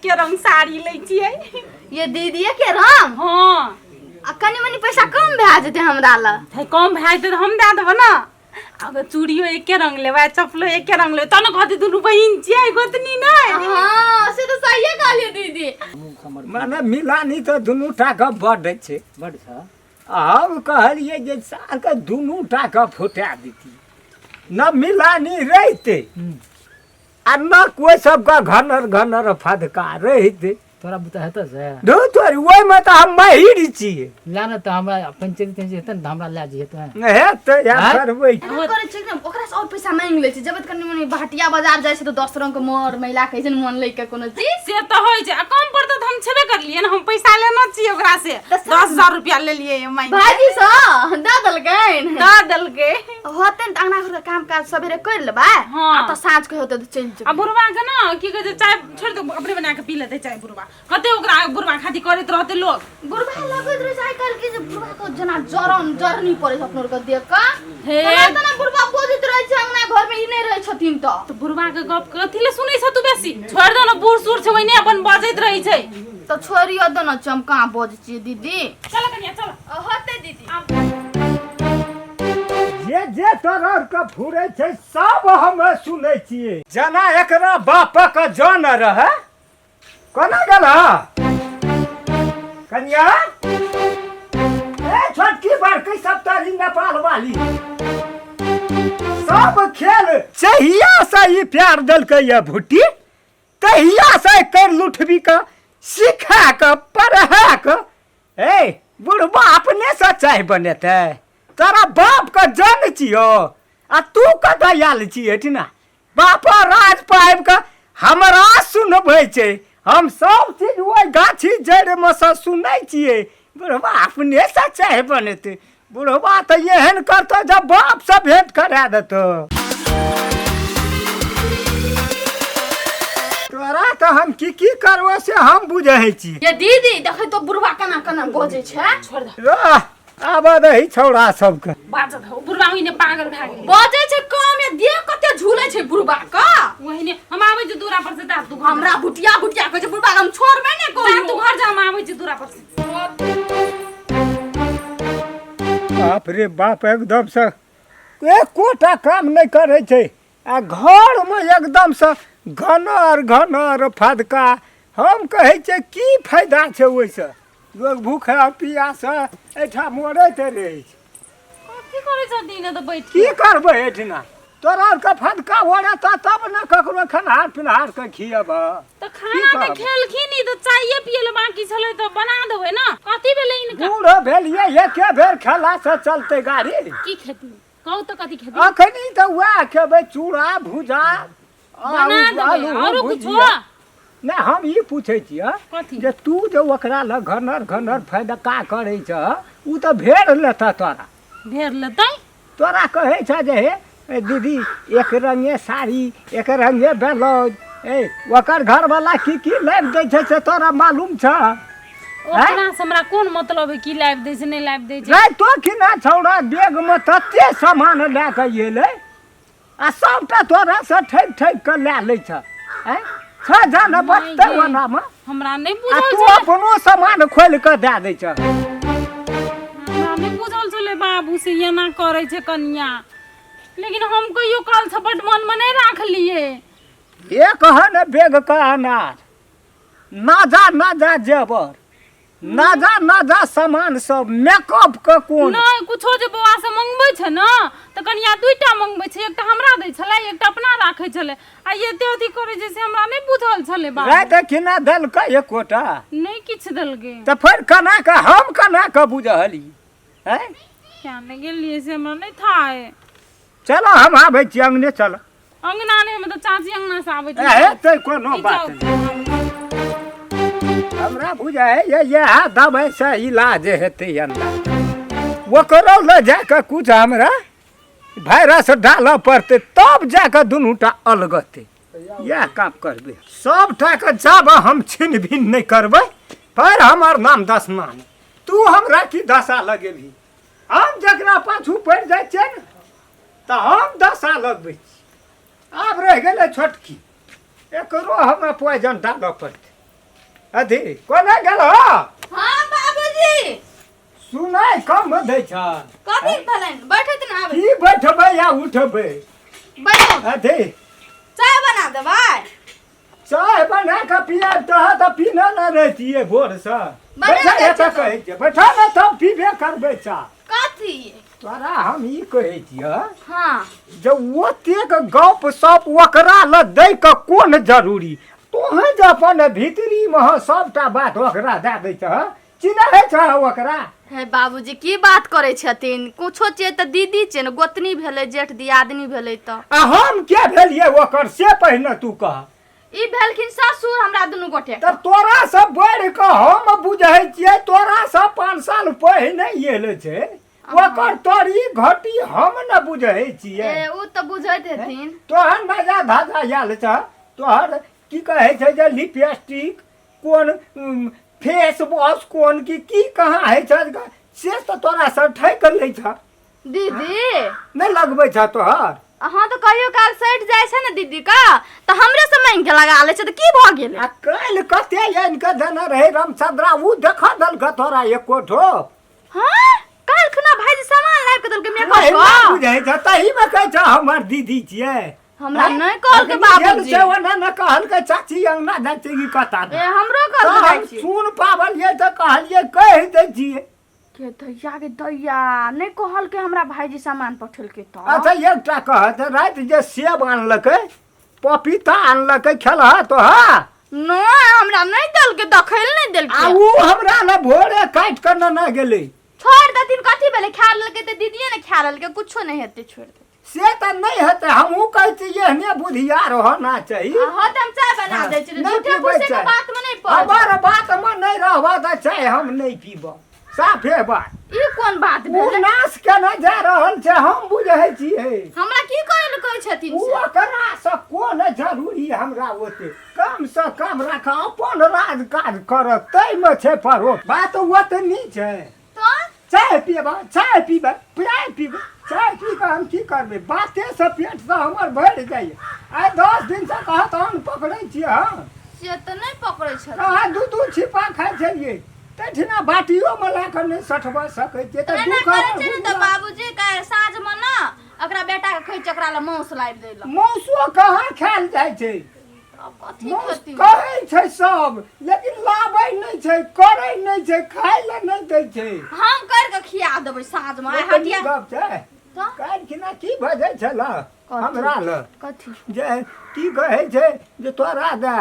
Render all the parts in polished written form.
एके रंग साड़ी लै छियै। ये दीदी के रंग हाँ कनी मनी पैसा कम भए जेतै हमरा ल। कम भए जेतै तऽ हम दए देबो ना। अब चूड़ियो एके रंग लेबै चप्पलो एके रंग लेबै तब न कहते दुनू बहिन छियै गोतनी नहीं। हां से तो सही कहलिए दीदी। माने मिलानी तो दुनू टा के बड़ छै बड़ छ। हम कहलिए जे साल के दुनू टा के फुटा देती न मिलानी रहते आ न कोई सबका घनर घनर फदका रहते। तोरा बुता हेत से दो तोरी ओइ में त हम महिर छियै। लाना त हमरा पंचायत हेत न हमरा ला जे हेत हेत या करबै करे छै न ओकरा से और पैसा मांग ले छै जब कनी मनी भाटिया बाजार जाय छै तो 10 रंग के मोर महिला कहै छै मन ले के कोनो चीज से त होय छै। आ कम पड़त त हम छेबे करलिए न हम पैसा लेना छियै ओकरा से 10,000 रुपया ले लिए मांग भाजी स द दलकैन द देलकै होतै त अंगना घर के काम काज सबेरे कर लेबै आ त साँझ के होतै त चल आ बुढ़वा के ना की कहै छै चाय छोड़ दे अपने बना के पी लेते चाय बुढ़वा कते ओकरा बुढ़वा खाती करैत रहते लोग। बुढ़वा लगैत रहे छै काल के जे बुढ़वा को जना जरनी पड़े अपनो के देख का हे त ना बुढ़वा बोजित रहे छै अंगना घर में ई नै रहे छथिन त बुढ़वा के गप कथि ले सुनै छ तू बेसी छोड़ दे न बूढ़ सूढ़ छै ओइने अपन बजैत रहै छै। त छोरियो द न चमका बज छी दीदी। चल कन्या चल होतै दीदी। जे तरह के फुरै छै सब हम सुनै छियै। जना एकरा बाप के जान रहे कोना गेल कन्या ए छोटकी बड़की सब तारी नेपाल वाली सब खेल चहिया से ही प्यार देलकै ये भुट्टी तहिया से कर लुठबी के सिखा के पढ़ा के ए बुढ़बा अपने से चाय बनेतै तोरा बाप के जन छियो आ तू कतऽ आयल छियै ठिना बाप राज पाबि के हमरा सुनबै छै हम सब चीज ओइ गाछी जड़ में से सुनै छियै। बुढ़बा अपने से चाय बनेतै बुढ़बा तऽ एहन करतौ जब बाप से भेंट करा देतौ। तोरा तऽ हम की करबो से हम बुझै छी। ये दीदी देखै तो बुढ़वा केना केना बजै छै छोड़ दे आब रही छौड़ा सबके बाजत हो बुढ़वा ओइने पागल भए गेल बजै छै काम में देह कते झूलै छै बुढ़वा का ओइने हम आबै छै दूरा पर से ता तू हमरा भुटिया भुटिया कहै छै बुढ़वा हम छोड़बै नै कोई तू घर जा हम आबै छै दूरा पर से। बाप रे बाप एकदम से एकोटा काम नहीं करे छै आ घर में एकदम से घनर फदका हम कहे छै की फायदा छै ओइसे लोग भूखा पियासा एठा मरैत रहै छै। की करै छ दिन त बैठ की करबै एठना तोरा के फदका ओरता तब न ककरो खनहार पिनहार के खियब त खाना त खेलखिन त चाहिए पियले बाकी छले त बना देबै न कथि भेलै इनका बूढ़ भेलिए एके बेर खेला से चलते गाड़ी की खेती कहू त कथि खेती अखनी त वह खेबै चूड़ा भुजा बना देबै और कुछ नहीं हम ये पूछे छियै कथि जे तू जो ओकरा ल घनर फदका करे छ उ त भेड़ लेता तोरा भेड़ लेतै तोरा कहे छ जे हे दीदी एक रंगे साड़ी एक रंगे ब्लाउज ए ओकर घर वाला की लाइव दै छै से तोरा मालूम छ ओकरा से हमरा कोन मतलब है की लाइव दै छै नहीं लाइव दै छै नहीं तो कि ना छौड़ा बैग में तते सामान ले के एले आ सबटा तोरा से ठैक के ले ले छ हैं छ जान बत्ते वना में हमरा नहीं आ बुझल तू छै अपनो सामान खोल के दे दै छ हमरा नहीं बुझल छले बाबू से एना करे छै कन्या लेकिन हम कहियो काल छपट मन में नहीं राखलिए एक हन बैग का अनार नाजा जेवर नाजा सामान सब मेकअप के कोन नहीं कुछो जे बउआ से मंगबै छै न त कन्या दुइटा मंगबै छै एकटा हमरा दै छले एकटा अपना राखै छले आ एते अथी करे छै से हमरा नहीं बुझल छले बाबू रात खिना देलकै एकोटा नहीं किछ देलकै त फिर हम कना के बुझहली हैं क्या नहीं गेलिए से हमरा नहीं था है चलो हम आबै छी अंगने चल अंगना ने में तो चाची अंगना से आबै छै हेतै कोनो बात नहीं हमरा बुझाय ये दवाई से इलाज हेतै अंदर ओकरो ले जाके कुछ हमरा वायरस डालऽ पड़तै तब जाके दुनूटा अलगतै यह काम करबै सबटा के जब हम छीन भिन नहीं करबै पर हमर नाम दसना नहीं तू हमरा की दशा लगेबही हम जकरा पाछू पड़ जाइ छै न त हम दशा लगबै छी आब रह गेलै छोटकी एकरो हमरा पॉइजन डालऽ पड़तै अथी कोना गेल हो हाँ बाबूजी सुनाई कम दै छ कथी भेलन बैठत ना आबे की बैठबै या उठबै बैठो अथी चाय बना देबै चाय बना के पिया तो पीना न रहतिए भोर से बना बैठा दै तो छै। कहै छै बैठा न तब पीबे करबै चा कथी तोरा हम ई कहै छियै हाँ जब ओतेक गप सप ओकरा ल दै के कोन जरूरी तोहें जे अपन भीतरी में सबटा बात ओकरा दे दै छ चिन्है छ ओकरा हे बाबूजी की बात करै छथिन कुछो छै त दीदी छै न गोतनी भेलै जेठ दियादनी भेलै त आ हम के भेलिए ओकर से पहिने तू कह ई भेलखिन ससुर हमरा दुनू गोटे के। तब तोरा सब बढ़ के हम बुझै छियै तोरा सब 5 साल पहिने एले छै ओकर तोरी घटी हम न बुझै छियै ए उ त बुझैत हेथिन तोहर मजा धाजा आयल छ तोहर की कहै छै जे लिपस्टिक कोन फेस वॉश कोन की कहाँ है छ से तो तोरा सब ठैक लै छ दीदी नहीं लगबै छ तोहर हाँ तो कहियो काल सैट जाय छै न दीदी का त हमरे से मांग के लगा ले छै त की भ गेलै आ काल्हि कते आनि के देने रहे रामचंद्रा उ देखा देलक तोरा एको ठो हाँ काल खुना भाईजी सामान लाइब के देलकै नहीं मेकअप बुझै छ तही में कहै छ हमर दीदी छियै हमरा नहीं कहल के बाबूजी से ओना न कहल के चाची अंगना जाते की कता ए हमरो कहल के हम भाईजी सुन पावलिए त कहलिए कह दै छियै के दैया नहीं कहल के हमरा भाईजी सामान पठेल के त अच्छा एकटा कहत रात जे सेब आनलकै पपीता आनलकै खेलह तो हा नहीं हमरा नहीं देल के दखैल नहीं देल आ के उ हमरा न भोरे काट कर न गेलै छोड़ दथिन कथी भेले खा लेलकै त दीदीए ने खा लेलकै कुछो नहीं हेते छोड़ दे से त नहीं हेतै हमहू कहै छी एहने बुधियार होना चाहिए हाँ त हम चाय बना हाँ, दै छी नहीं झूठे पीबै फूसे के चाय। बात में नहीं पड़ हमर बात में नहीं रहबा त चाहे हम नहीं पीब साफे बात ई कोन बात उ भेले नाश केना जा रहल छै हम बुझै छियै हमरा की करे ले कहै छथिन उ से ओकरा से कोन जरूरी हमरा ओते कम से कम रख अपन राज काज कर तै में छै परो बात ओतनी छै तो चाय पीबा चाय पीबा चाय पीबा चाय पी के हम की करबै बाते से पेट से हमर भरि जाइए आइ 10 दिन से कहत हम पकड़ै छियै हम से त नहीं पकड़ै छथिन कहाँ दू छिपा खाइ छलियै तठिना बाटियो में ला के नहीं सठबा सकै छियै त एना दू करे छै न त बाबूजी का साँझ में न एकरा बेटा के खै चकरा ले मौस लाइब देला मौसो कहाँ खायल जाइ छै अब कथी मौस खेती कहै छै सब लेकिन लाबै नहीं छै करै नहीं छै खाय ले नहीं दै छै हम कर के खिया देबै साँझ में ओतनी हटिया गप छै तो काल्हि खिना की भजै छल हमरा ल कथी जे की कहै छै जे तोरा दे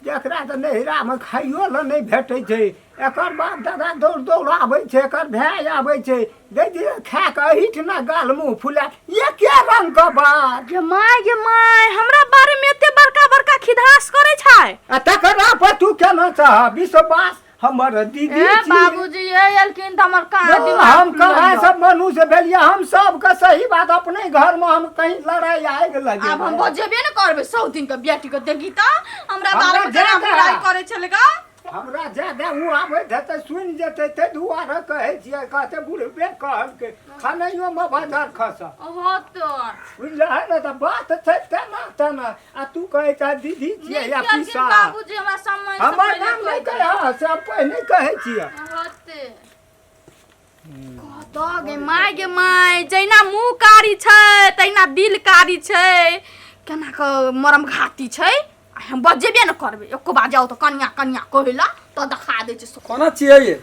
जकरा तऽ नहिरामे खाइयो लए नहि भेटै छै एकर बाप दादा दौड़ दौड़ आबै छै एकर भाय आबै छै दे खा कऽ एहिठिना गाल मुँह फुला एके रंगके बात गे माय हमरा बारे में एते बड़का बड़का खिधास करे छै आ तकरा पर तू केना चाह विश्वास हमर दीदी ए छी। बाबूजी ये एलखिन त हमर कहाँ हम दिमाग कहाँ खुलल सब मनुष्य भेलियै हम सबके सही बात अपने घर में हम कहीं लड़ाई आग लगे अब हम बजेबे न करबै 100 दिन के बेटी के देखी त हमरा हमरा बारे में केना जादा। बुराई करे छलेगा हमरा ज्यादा उ आबैत हेतै सुनि जेतै ताहि दुआरे कहै छियै कहते बुढ़बे कहलकै खानैयो में बाजार खस ओहो तो बुझलह ने तऽ बात छै तेना तेना आ तू कहै छ दीदी छियै या पिसा बाबूजी हमरा सम्मान से हमर पहिले नाम नहि कहि कहै से पहिने कहै छियै होते कहत गे माय जैना मुंह कारी छै तैना दिल कारी छै केना क मरम घाती छै हम बजेबे न करबै एको बार जाओ त कन्या कन्या कहला त देखा दै छै कोना छियै ये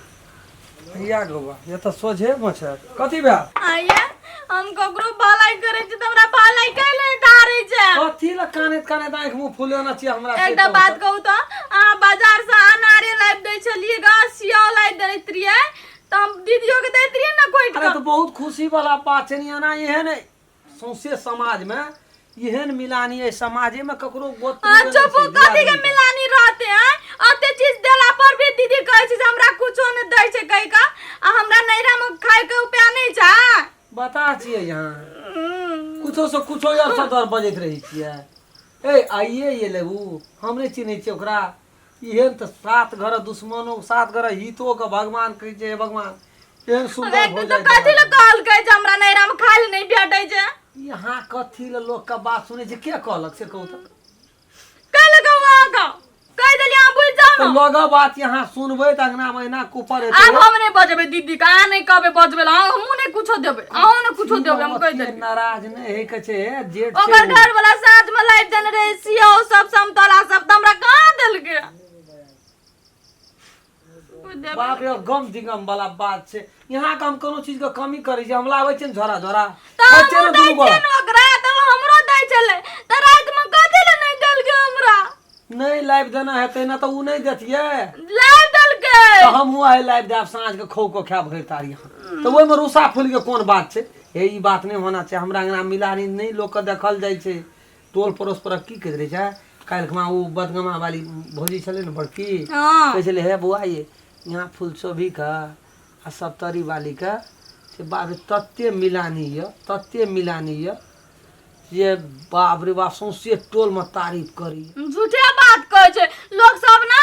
भैया गोबा ये तो सोझे मछर कथी बा आइए हम ककरो भलाई करे छी त हमरा भलाई कैले धारे छै कथी ल काने काने आंख मुंह फुलेना छियै हमरा से एकटा बात कहू त अहाँ बाजार से अनारे लाइब दै छलिए गा सियाव लाइब दैत रहिए त हम दीदियो के दैत रहिए न कोइ अरे तो बहुत खुशी वाला बात छै ना एहन सौंसे समाज में एहन मिलानी है समाजे में ककरो गोत चुप कथी के मिलानी रहते हैं अते चीज देला पर भी दीदी कहै छै जे हमरा कुछो न दै छै कहि का आ हमरा नैरा में खाए के उपाय नहीं छै बता छियै यहाँ कुछो से कुछो यार सदर बजैत रही छियै ए आइए ये लेबू हमरे चिन्है छियै ओकरा एहन त 7 घर दुश्मनो 7 घर हितो के भगवान कहै छै हे भगवान एहन सुंदर हो तो जाए कथी ल कहल के जे हमरा नैरा में खाए ले नहीं भेटै छै यहाँ कथी ल लोग का बात सुनै छै के कहलक से कहू त कह लगा वहां का कह देलिए आप बुझ जाओ तो लोग बात यहाँ सुनबे त अंगना महीना कुपर हेतै आब हम नहीं बजबे दीदी का नहीं कहबे बजबे ला हमहू नहीं कुछो देबे अहू नहीं कुछो देबे हम कह देबे नाराज नहीं है कछे जेठ ओकर घर वाला साथ में लाइट देने रहे सियो सब समतला सब हमरा कहां देल के बाप रे गम दिगम वाला बात छे यहाँ का हम कोनो चीज के कमी करै छै हम लाबै छै झोरा झोरा त हम दै छै ओकरा त हमरो दै छले त रात में कथि ले नहीं देल के हमरा नहीं लाइव देना हेतै ना तो उ नहीं देतिए लाइव देल के तो हम हुआ है लाइव देब साँझ के खौ को खा भरि तारी यहाँ तो ओइ में रूसा फूल के कोन बात छै हे ई बात नहीं होना चाहिए हमरा अंगना मिलानी नहीं लोग के देखल जाय छै टोल पड़ोस पर की कहै रहे छै काल खमा उ बदगमा वाली भौजी छले न बड़की हां कहै छले हे बुआ ये यहाँ फूलसोभी का आ सप्तरी वाली का से बाप रे तत्ते मिलानी है ये बाप रे बाप सौंसे टोल में तारीफ करी झूठे बात कहै छै लोग सब ना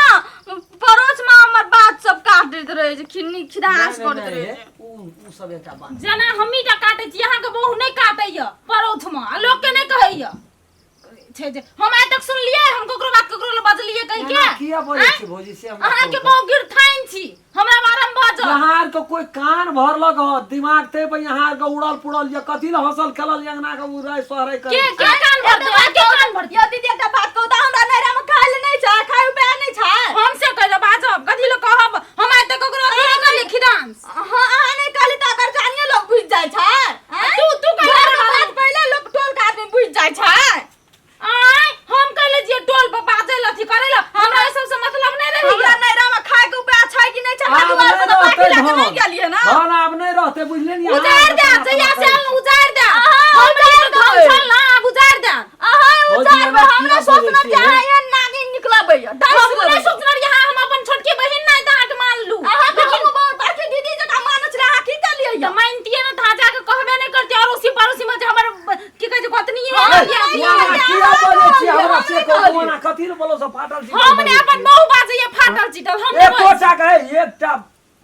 पड़ोस में हमर बात सब काट दैत रहे छै खिन्नी खिदास करैत रहे छै उ सब एकटा बात जेना हमी टा काटै छी अहाँ के बहु नहीं काटैया परोठ में आ लोग के नहीं कहैया छै जे हम आइ तक सुनलियै हम ककरो बात ककरो ले बजलियै कहि के किया बोलै छी भौजी से हमरा अहाँ के बहु गिरथाइन छी हमरा बारे में बाजो यहाँ के कोई कान भरलक हो दिमाग ते पे यहाँ के उड़ल पुड़ल या कथि ल हसल खेलल अंगना के उड़ै सोहरै कर के कान भर दे के कान भर या दीदी एकटा बात कहू त हमरा नैरा में खाइ ले नहीं छै खाइ पे नहीं छै हमसे कहले बाजब कथि ल कहब हम आइ तक ककरो अथी नहीं करली खिदांस हां अहाँ नहीं कहली त अगर जानिए लोग बुझ जाय छै तू कहले बात पहले लोग टोल का आदमी बुझ जाय छै आय हम कहले जे टोल पर बाजे लथी करे ल हमरा ए सब से मतलब नहीं रही हमरा नैरा में खाइ के उपाय छै कि नहीं छै दुआर पर तो बाकी लगे नहीं गेलिए ना धान आब नहीं रहते बुझले नहीं उजाड़ दे जया से उजाड़ दे हम नहीं धान छल ना अब उजाड़ दे अहाँ उजाड़ पे हमरा सोचना कि अहाँ एहन नागिन निकलबै हम नहीं सोचना यहाँ हम अपन छोटकी बहिन नहीं दांत मान लू अहाँ लेकिन बहुत बड़की दीदी जका मानच रहा की कर लिया तो मानतिए ना था जाके कहबे नहीं करती और उसी पड़ोसी में जे हमर की कहे पत्नी है किया बोलै छी हमरा से कोना कथि ल बोलो सब फाटल छी हमने अपन बहु बाजे ये फाटल चिटल हम एक कोटा के एकटा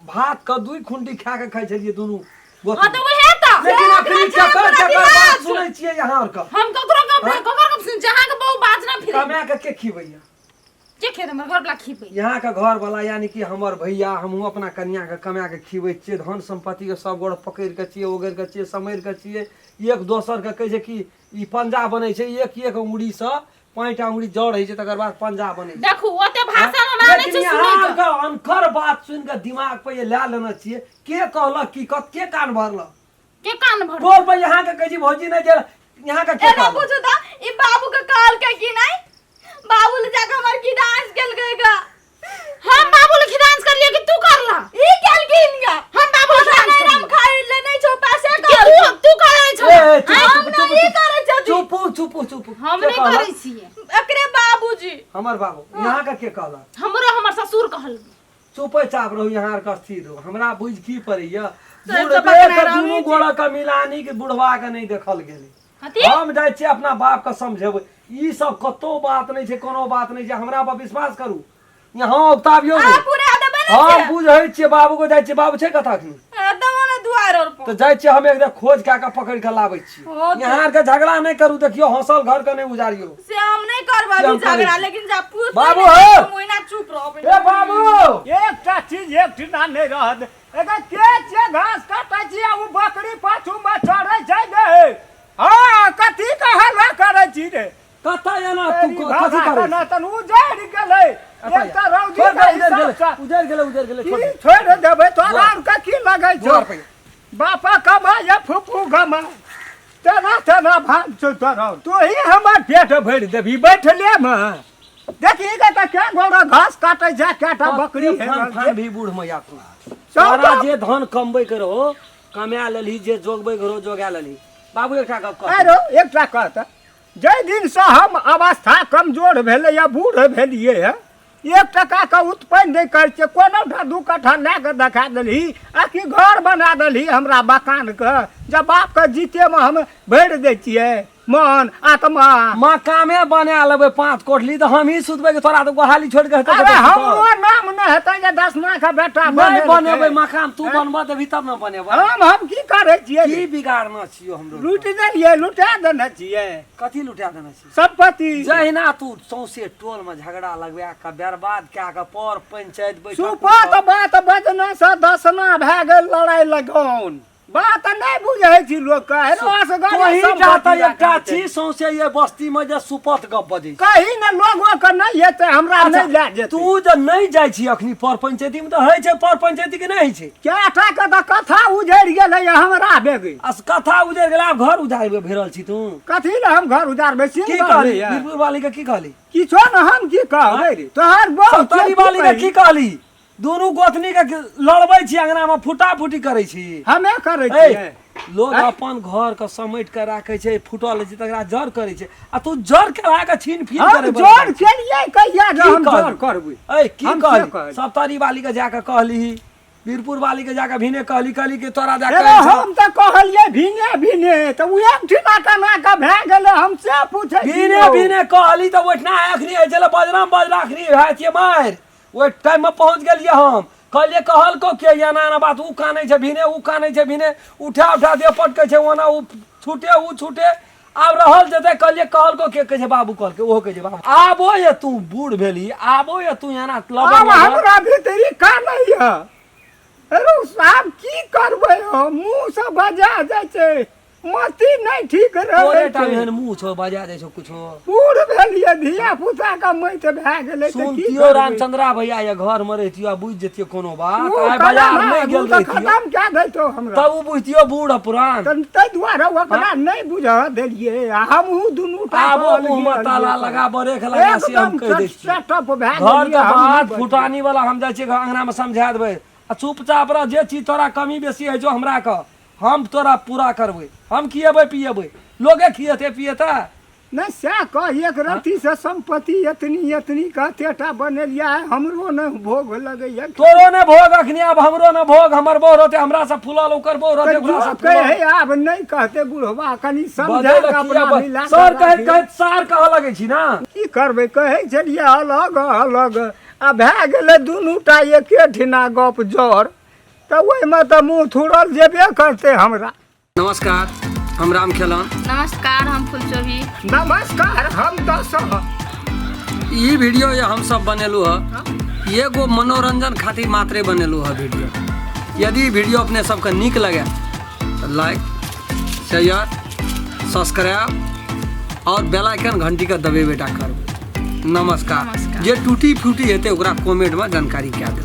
भात के दुई खुंडी खा के खाइ छलिए दुनु हां तो वही त लेकिन अखनी चक्कर बात सुनै छियै यहाँ और का हम ककरो सुन जहां के बहु बाज ना फिर कमा के खिबैया के खेत हमर घर वाला खिबै यहाँ का घर वाला यानी कि हमर भैया हमहू अपना कन्या के कमा के खिबै छियै धन संपत्ति के सब गोड़ पकड़ के छियै ओगर के छियै समैर के छियै एक दोसर के कहै छै कि ई पंजा बनै छै एक अंगुरी से 5 अंगुरी जड़ है छै तकर बाद पंजा बनै छै देखू ओते भाषा हम आने छै सुनै यहाँ का अनकर बात सुन के दिमाग पे ये ला लेना चाहिए के कहलक कि के कान भरलक के कान भर टोल पे यहाँ के कहै छी भौजी नहीं जे यहाँ का के एना पूछू त ई बाबू के काल के की नहीं बाबू ले जाके हमर की डांस केल गएगा हम बाबू ले डांस कर लिया कि तू करला ई केल गिनगा हम बाबू ले डांस नहीं हम खाइ ले नहीं छौ पैसे कि तू करे छ हम नहीं करे छ चुप हम नहीं करै छियै एकरे बाबूजी हमर बाबू यहाँ का के कहलक हमर ससुर कहल चुपे चाप रहू यहाँ का स्थिर रहो हमरा बुझ की पड़ैया सही बुढ़बे से पकड़ा के रही दुनू गोड़ा का मिलानी के बुढ़वा के नहीं देखल गेलै हती हम जाय छी अपना बाप के समझेबै ई सब कतो बात नहीं छै कोनो बात नहीं छै हमरा पर विश्वास करू यहाँ उताबियो आ पूरा देबे ने हम बुझै छियै बाबू को जाय छियै बाबू छै कथा की एकदम ने दुआर और तो जाय छियै हम एकदम खोज के पकड़ के लाबै छी ओ तो- यहाँ के झगड़ा नहीं करू देखियो हंसल घर के नहीं उजारियो से हम नहीं करबा से हम भी झगड़ा करै छी। लेकिन जा पूछ बाबू हो। मोइना चुप रहबे ए बाबू एकटा चीज एक ठिना नहीं रहत अगर के जे घास काटै छी आ उ बकरी पाछू में चढ़ै छै गे हां कथि के हल्ला करै छी रे कथा एना तू कथि करै ना तन उजड़ गेलै एकटा रौदी उजड़ गेलै की छोड़ देबै तोरा और का की लगै छौ बापा कमा या फुफू गमा तेना भाग छौ तोरा तू ही हमर पेट भरि देबी बैठले में देखी गे त क्या घोड़ा घास काटै जा केटा बकरी फान भी बूढ़ मैया को सारा जे धन कमबै करो कमा लेली जे जोगबै करो जोगा लेली बाबू एकटा गप कह अरे एकटा कहत जै दिन से हम अवस्था कमजोर भेलै या बूढ़ भेलियै है 1 टका के उत्पन्न नहीं कर छियै कोनो ढा 2 कट्ठा ला के देखा देली आ कि घर बना देली हमरा मकान के जब बाप के जीते में हम भरि दै छियै मन आत्मा मकामे बना लेबै 5 कोठली तो हम ही सुतबै के तोरा तो गोहाली छोड़ के अरे हमरो नाम काम न हेतै जे 10 लाख का बेटा नहीं बनेबै बने मकान तू बनबा देबही तब न बनेबै हम की करे छियै की बिगाड़ना छियो हमरो लूट देलियै लुटा देने छियै कथी लुटा देना छी संपत्ति जहिना तू सौंसे टोल में झगड़ा लगवा के बर्बाद कए के पर पंचायत बैठक सुपत बात बजना से दसना भए गेल लड़ाई लगौन बात नहीं बुझै छी लोग कहे कहीं जाता एकटा छी सौंसे ये बस्ती में जे सुपत गप बजै छी कहीं न लोगो के नहीं हेतै हमरा नहीं ला जेतै तू जे नहीं जाइ छी अखनी पर पंचायती में तो है छै पर पंचायती के नहीं छै केटा के त कथा उजड़ गेलै हमरा बेगे अस कथा उजड़ गेला घर उजाड़ भेरल छी तू कथी ले हम घर उजारबै की सिंह कहली बीरपुर वाली के की कहली किछो न हम की कहबै रे तोहर बहु सौतारी वाली के की कहली दोनों गोतनी के लड़बै छी अंगना में फुटा फुटी करै छी हमे करै ए, छियै लोग अपन घर के समेट के राखे छै फुटल छै तकरा जड़ करे छै आ तू जड़ के ला के छीन फीन हम करे जोर केलियै कहिया जे की हम कहली? जोर करबै ए की हम कहली से कहली? सौतारी वाली के जाके कहली बीरपुर वाली के जाके भिने कहली कि तोरा जाके एगो हम त कहलियै भिने त उहे ठिना कना के भए गेलै हम से पूछै भिने कहली त ओठना अखनी है चले बजराम बजरा अखनी भातिए मार ओइ टाइम में पहुंच गेलिए हम कहलिए कहल को के याना ना बात उ कानै छै भिने उठा दे पटकै छै ओना उ छूटे आब रहल जते कहलिए कहल को के छै बाबू कहल के ओहो के छै बाबू आबो ये तू बूढ़ भेली आबो ये तू याना अब हमरा भीतरी का नहीं है अरे साहब की करबै हम मुंह से बजा जाइ छै मती नहीं ठीक तोरे रहै टाइम छै एहन मुंह छौ बजा दे छौ कुछो बूढ़ भेलियै धिया पुता के मैत भए गेलै त की सुनतियो रामचंद्रा भैया ये घर में रहितियो बुझ जतियो कोनो बात ओ आइ बाजार नहीं गेल त रहितियो खत्म क्या दैतो हमरा तब उ बुझतियो बूढ़ पुरान तै दुआरे ओकरा नहीं बुझ देलियै आ हमहू दुनू टा आबो मुंह में ताला लगा बरेख लगा से हम कह दै छी सेटअप भए घर गेलियै के हम बात नहीं फुटानी वाला हम जाइ छियै अंगना में समझा देबै आ चुपचाप रह जे चीज तोरा कमी बेसी है जो हमरा क हम तोरा पूरा करबै हम खिएबै पिएबै लोगे खिएते पिएता नहीं सै कह एक रत्ती से संपत्ति एतनी कहतेटा बनेलिया है हमरो न भोग लगैया तोरो ने भोग अखनी अब हमरो ने भोग हमर बोर होते हमरा से फुलल ओकर बोर होते ओकरा से फुलल कहे आब नहीं कहते बुढ़वा कनी समझा बदल के अपना किया मिला सर कहे सार कह लगे छी ना की करबै कहै छलियै अलग आ भए गेलै दुनू टा एके ठिना गप जड़ तऽ ओहिमे तऽ मुँह थुड़ल जेबे करतै हमरा नमस्कार हम राम खेलन नमस्कार हम फुलचोभी नमस्कार हम दस ई वीडियो ये हम सब बनेलू है एगो मनोरंजन खातिर मात्रे बनेलू है वीडियो यदि वीडियो अपने सबके नीक लगे तो लाइक शेयर सब्सक्राइब और बेल आइकन घंटी का दबेबेटा करबै नमस्कार जे टूटी फूटी हेतै ओकरा कमेंट में जानकारी कए देबै।